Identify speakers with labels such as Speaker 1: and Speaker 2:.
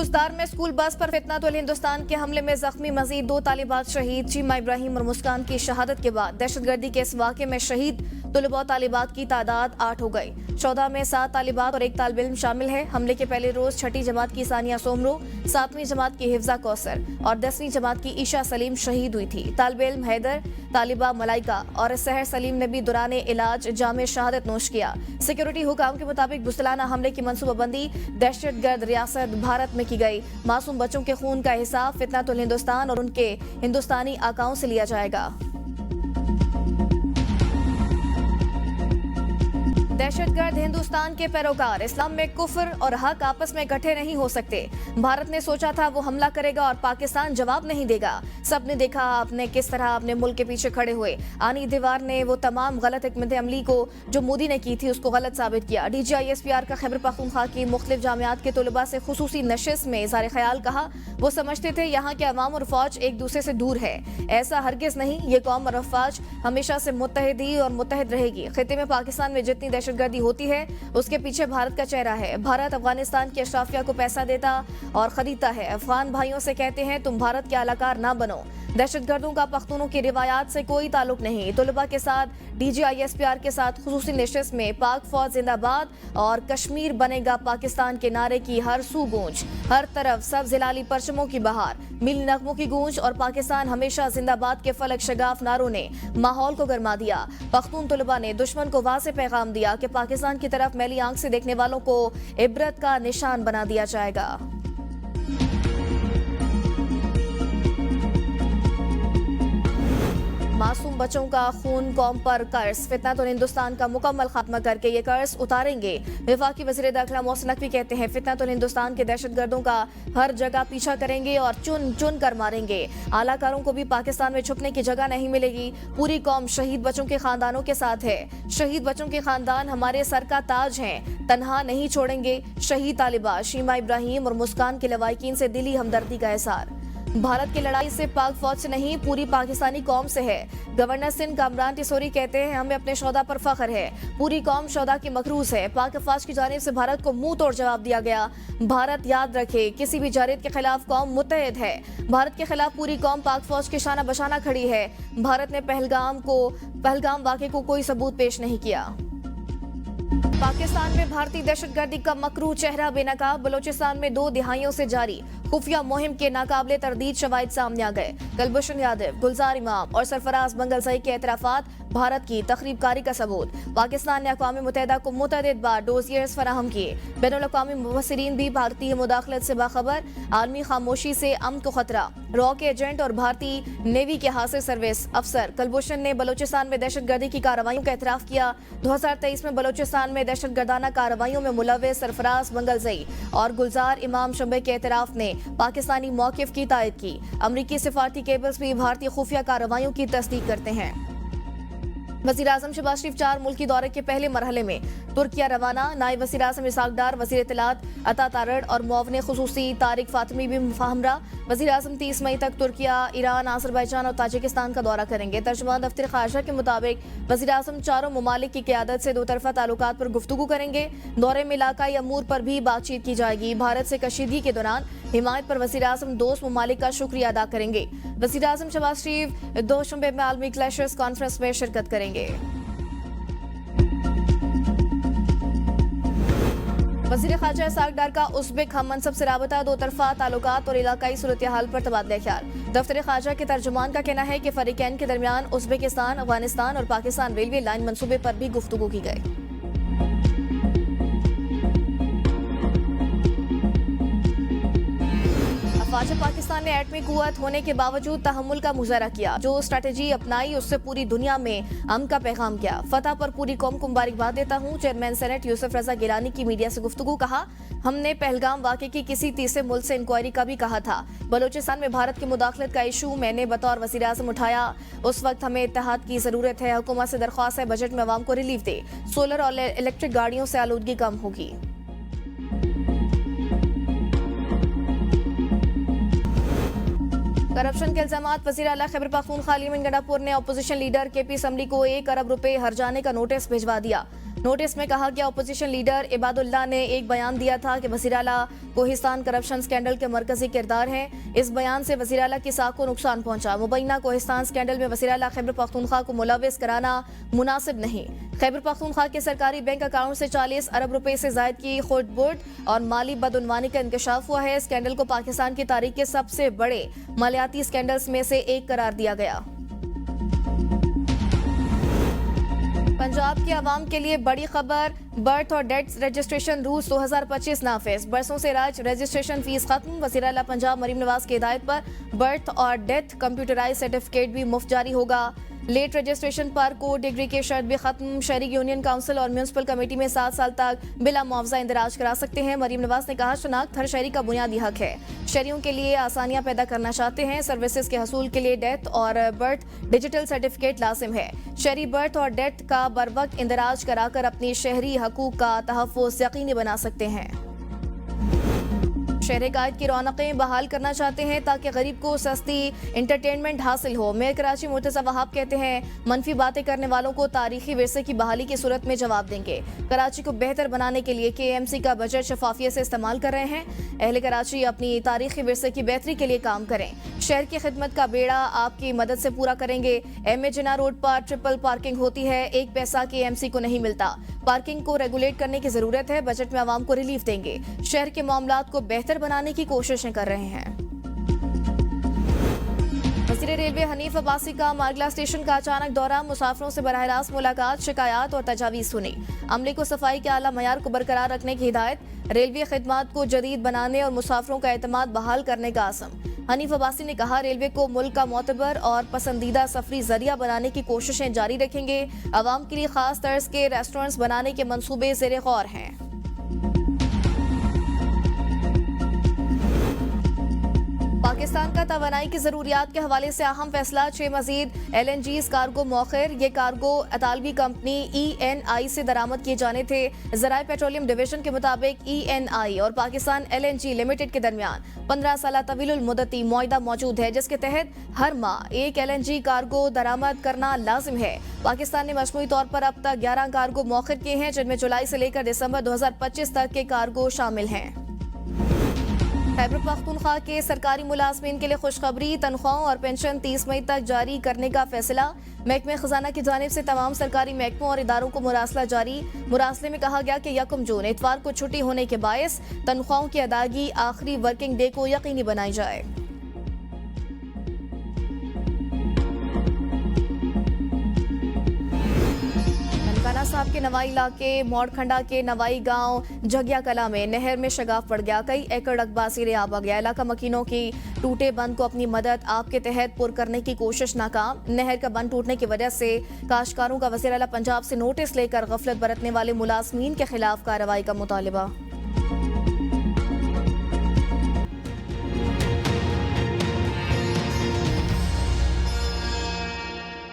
Speaker 1: बुजदार में school bus पर फितनातुल हिंदुस्तान के हमले में जख्मी मजीद 2 तालिबात शहीद। चीमा इब्राहिम और मुस्कान की शहादत के बाद दहशतगर्दी के इस वाक़े में शहीद तुलबा तालिबात की तादाद 8 हो गई। 14 में 7 तालिबात और 1 तालिब इल्म शामिल है। हमले के पहले रोज 6ठी जमात की सानिया सोमरो, 7वीं जमात की हिफ्जा कौसर और 10वीं जमात की ईशा सलीम शहीद हुई थी। तालिब इल्म हैदर, तालिबा मलाइका और सहर सलीम ने भी दौरान इलाज जामे शहादत नोश किया। सिक्योरिटी हुकाम के मुताबिक बुस्तलाना हमले की मनसूबाबंदी दहशतगर्द रियासत भारत में की गई। मासूम बच्चों के खून का हिसाब फितनातुल हिंदुस्तान और उनके हिंदुस्तानी आकाओं से लिया जाएगा। दहशतगर्द हिंदुस्तान के पैरोकार इस्लाम में कुफ्र और हक आपस में इकट्ठे नहीं हो सकते। भारत ने सोचा था वो हमला करेगा और पाकिस्तान जवाब नहीं देगा। सबने देखा आपने किस तरह अपने मुल्क के पीछे खड़े हुए। आनी दीवार ने वो तमाम गलत हिकमत अमली को जो मोदी ने की थी उसको गलत साबित किया। DGISPR का खैबर पख्तूनख्वा की मुख्तलिफ जामियात के तलबा से खुसूसी नशिस्त में इज़हार ख्याल कहा। वो समझते थे यहाँ के अवाम और फौज एक दूसरे से दूर है। ऐसा हरगिज नहीं, ये कौम और फौज हमेशा से मुत्तहिदी और मुत्तहिद रहेगी। खिते में पाकिस्तान में जितनी दहशतगर्दी होती है उसके पीछे भारत का चेहरा है। भारत अफगानिस्तान की अशराफिया को पैसा देता और खरीदता है। अफगान भाइयों से कहते हैं तुम भारत के अलाकार ना बनो। दहशतगर्दों का पख्तूनों की रिवायात से कोई ताल्लुक नहीं। तुलबा के साथ DGISPR के साथ खुसूसी नशिस्त में पाक फौज जिंदाबाद और कश्मीर बनेगा पाकिस्तान के नारे की हर सू गूंज। हर तरफ सब जिलाली परचमों की बहार, मिल नगमों की गूंज और पाकिस्तान हमेशा जिंदाबाद के फलक शगाफ नारों ने माहौल को गरमा दिया। पख्तून तुलबा ने दुश्मन को वाज़ेह पैगाम दिया कि पाकिस्तान की तरफ मैली आंख से देखने वालों को इबरत का निशान बना दिया जाएगा। मासूम बच्चों का खून कौम पर कर्ज, फितनातुल हिंदुस्तान का मुकम्मल खात्मा करके ये कर्ज उतारेंगे। वफाकी वज़ीर दाखिला मोहसिन नकवी कहते हैं फितनातुल हिंदुस्तान के दहशतगर्दों का हर जगह पीछा करेंगे और चुन चुन कर मारेंगे। आलाकारों को भी पाकिस्तान में छुपने की जगह नहीं मिलेगी। पूरी कौम शहीद बच्चों के खानदानों के साथ है। शहीद बच्चों के खानदान हमारे सर का ताज हैं, तन्हा नहीं छोड़ेंगे। शहीद तालिबा शीमा इब्राहिम और मुस्कान के लवाकिन से दिली हमदर्दी का एहसार। भारत की लड़ाई से पाक फौज से नहीं, पूरी पाकिस्तानी कौम से है। गवर्नर सिंध कामरान टिसोरी कहते हैं हमें अपने शौदा पर फख्र है। पूरी कौम शौदा की मकरूज है। पाक अफवाज की जानिब से भारत को मुंह तोड़ जवाब दिया गया। भारत याद रखे किसी भी जारिद के खिलाफ कौम मुत्तहिद है। भारत के खिलाफ पूरी कौम पाक फौज के शाना बशाना खड़ी है। भारत ने पहलगाम वाक़े को कोई सबूत पेश नहीं किया। पाकिस्तान में भारतीय दहशतगर्दी का मकरू चेहरा बेनकाब। बलोचिस्तान में 2 दिहाइयों से जारी खुफिया मुहिम के नाकाबिले तरदीद शवाहिद सामने आ गए। कुलभूषण यादव, गुलजार इमाम और सरफराज मंगलजई के एतराफात भारत की तखरीबकारी का सबूत। पाकिस्तान ने अक़वाम मुत्तहिदा को मुतअद्दिद बार डोजियर्स फराहम किए। बैनुल अक़वामी मुबस्सिरीन भी भारतीय मुदाखलत से बाखबर। आलमी खामोशी से अमन को खतरा। रॉ के एजेंट और भारतीय नेवी के हासिल सर्विस अफसर कुलभूषण ने बलोचिस्तान में दहशतगर्दी की कार्रवाइयों का एतराफ़ किया। 2023 में बलोचिस्तान में दहशतगर्दाना कार्रवाइयों में मुलव्विस सरफराज मंगलजई और गुलजार इमाम शंबे के एतराफ़ ने पाकिस्तानी मौक़िफ़ की तायद की। अमरीकी सिफारती केबल्स भी भारतीय खुफिया कार्रवाइयों की तस्दीक करते हैं। वज़ीर आज़म शहबाज शरीफ 4 मुल्की दौरे के पहले मरहले में तुर्किया रवाना। नायब वज़ीर आज़म इसहाक डार, वज़ीर इत्तलात अता तारड़ और मुआविन खुसूसी तारिक फातिमी भी हमरा। वज़ीर आज़म 30 मई तक तुर्किया, ईरान, आज़रबाईजान और ताजिकिस्तान का दौरा करेंगे। तर्जुमान दफ्तर ख़ारजा के मुताबिक वज़ीर आज़म चारों ममालिक की क़यादत से 2 तरफ़ा ताल्लुकात पर गुफ्तगू करेंगे। दौरे में इलाकाई अमूर पर भी बातचीत की जाएगी। भारत से कशीदगी के दौरान हिमायत पर वज़ीर आज़म दोस्त ममालिक का शुक्रिया अदा करेंगे। वज़ीर आज़म शहबाज शरीफ 2 शंबे में आलमी क्लैशर्स कॉन्फ्रेंस में शिरकत करेंगे। वज़ीर ख़ारजा इसहाक डार का उज़्बेक हम मनसब से राबता, 2 तरफ़ा ताल्लुकात और इलाकाई सूरत हाल पर तबादला ख्याल। दफ्तर ख़ारजा के तर्जुमान का कहना है कि फ़रीक़ैन के दरमियान उज़्बेकिस्तान, अफ़गानिस्तान और पाकिस्तान रेलवे लाइन मनसूबे पर भी गुफ्तगू की गई। अफ़वाज पाकिस्तान ने एटमी कुव्वत होने के बावजूद तहम्मुल का मुज़ाहरा किया। जो स्ट्रैटेजी अपनाई उससे पूरी दुनिया में अमन का पैगाम किया। फतह पर पूरी कौम को मुबारकबाद देता हूँ। चेयरमैन सेनेट यूसुफ रजा गिलानी की मीडिया से गुफ्तगू कहा हमने पहलगाम वाक़े की किसी तीसरे मुल्क से इंक्वायरी का भी कहा था। बलोचिस्तान में भारत की मुदाखलत का इशू मैंने बतौर वज़ीर आज़म उठाया। उस वक्त हमें इत्तेहाद की ज़रूरत है। हुकूमत से दरख्वास्त है बजट में अवाम को रिलीफ दे। सोलर और इलेक्ट्रिक गाड़ियों से आलूदगी कम होगी। करप्शन के इल्जामात वज़ीर आला खैबर पख्तूनख्वा अली अमीन गंडापुर ने अपोजिशन लीडर KP असम्बली को 1 अरब रुपए हर्जाने का नोटिस भिजवा दिया। नोटिस में कहा गया अपोजिशन लीडर इबादुल्लाह ने एक बयान दिया था कि वज़ीर आला कोहिस्तान करप्शन स्कैंडल के मरकजी किरदार हैं। इस बयान से वज़ीर आला की साख को नुकसान पहुंचा। मुबैना कोहिस्तान स्कैंडल में वज़ीर आला खैबर पख्तूनख्वा को मुलव्विस कराना मुनासिब नहीं। खैबर पख्तूनख्वा के सरकारी बैंक अकाउंट से 40 अरब रुपए से जायद की खुर्द-बुर्द और माली बदउनवानी का इंकशाफ हुआ है। स्कैंडल को पाकिस्तान की तारीख के सबसे बड़े मालियाती स्कैंडल्स में से एक करार दिया गया। पंजाब के अवाम के लिए बड़ी खबर, बर्थ और डेथ रजिस्ट्रेशन रूल्स 2025 नाफिज। बरसों से राज रजिस्ट्रेशन फीस खत्म। वज़ीर आला पंजाब मरीम नवाज की हिदायत पर बर्थ और डेथ कंप्यूटराइज सर्टिफिकेट भी मुफ्त जारी होगा। लेट रजिस्ट्रेशन पर कोर्ट डिग्री के शर्त भी खत्म। शहरी यूनियन काउंसिल और म्यूनसिपल कमेटी में 7 साल तक बिला मुआवजा इंदराज करा सकते हैं। मरीम नवाज ने कहा, शनाख्त हर शहरी का बुनियादी हक है। शहरियों के लिए आसानियां पैदा करना चाहते हैं। सर्विसेज के हसूल के लिए डेथ और बर्थ डिजिटल सर्टिफिकेट लाजिम है। शहरी बर्थ और डेथ का बरवक्त इंदराज कराकर अपनी शहरी हकूक का तहफ़्फ़ुज़ यकीनी बना सकते हैं। शहर कायद की रौनकें बहाल करना चाहते हैं ताकि गरीब को सस्ती इंटरटेनमेंट हासिल हो। मेयर कराची मुर्तज़ा वहाब कहते हैं, मनफी बातें करने वालों को तारीखी विरसे की बहाली की सूरत में जवाब देंगे। कराची को बेहतर बनाने के लिए KMC का बजट शफाफियत से इस्तेमाल कर रहे हैं। अहले कराची अपनी तारीखी विरसे की बेहतरी के लिए काम करें। शहर की खिदमत का बेड़ा आपकी मदद से पूरा करेंगे। MA जिन्ना रोड पर ट्रिपल पार्किंग होती है, 1 पैसा KMC को नहीं मिलता। पार्किंग को रेगुलेट करने की जरूरत है। बजट में आवाम को रिलीफ देंगे। शहर के मामलात को बेहतर बनाने की कोशिशें कर रहे हैं। वज़ीर रेलवे हनीफ अब्बासी का मारगला स्टेशन का अचानक दौरा, मुसाफिरों से बराह रास्त मुलाकात, शिकायत और तजावीज़ सुनी। अमले को सफाई के आला मयार को बरकरार रखने की हिदायत, रेलवे खिदमात को जदीद बनाने और मुसाफिरों का एतमाद बहाल करने का आज़म। हनीफ अब्बासी ने कहा, रेलवे को मुल्क का मोतबर और पसंदीदा सफरी जरिया बनाने की कोशिशें जारी रखेंगे। अवाम के लिए खास तर्ज के रेस्टोरेंट्स बनाने के मंसूबे ज़ेरे गौर हैं। पाकिस्तान का तवानाई की जरूरियात के हवाले से अहम फैसला, 6 मजीद LNGs कार्गो मौखिर। ये कार्गो अतालवी कंपनी ENI से दरामद किए जाने थे। ज़राए पेट्रोलियम डिवीजन के मुताबिक ENI और पाकिस्तान LNG लिमिटेड के दरमियान 15 साल तवीलुल मुद्दती मुआहिदा मौजूद है, जिसके तहत हर माह एक LNG कार्गो दरामद करना लाजिम है। पाकिस्तान ने मजमूई तौर पर अब तक 11 कार्गो मौखिर किए हैं, जिनमें जुलाई से लेकर दिसंबर 2025 तक के कार्गो शामिल हैं। खैबर पख्तूनख्वा के सरकारी मुलाजमीन के लिए खुशखबरी, तनख्वाहों और पेंशन 30 मई तक जारी करने का फैसला। महकमे खजाना की जानिब से तमाम सरकारी महकमों और इदारों को मुरासला जारी। मुरासले में कहा गया कि 1 जून इतवार को छुट्टी होने के बायस तनख्वाहों की अदायगी आखिरी वर्किंग डे को यकीनी बनाई जाए। ननकाना साहब के नवाई इलाके मोड़खंडा के नवाई गांव जगिया कला में नहर में शगाफ पड़ गया। कई एकड़ रकबा सिरे आब आ गया। इलाका मकीनों की टूटे बंद को अपनी मदद आप के तहत पुर करने की कोशिश नाकाम। नहर का बंद टूटने की वजह से काश्तकारों का वज़ीर आला पंजाब से नोटिस लेकर गफलत बरतने वाले मुलाजमीन के खिलाफ कार्रवाई का मुतालिबा।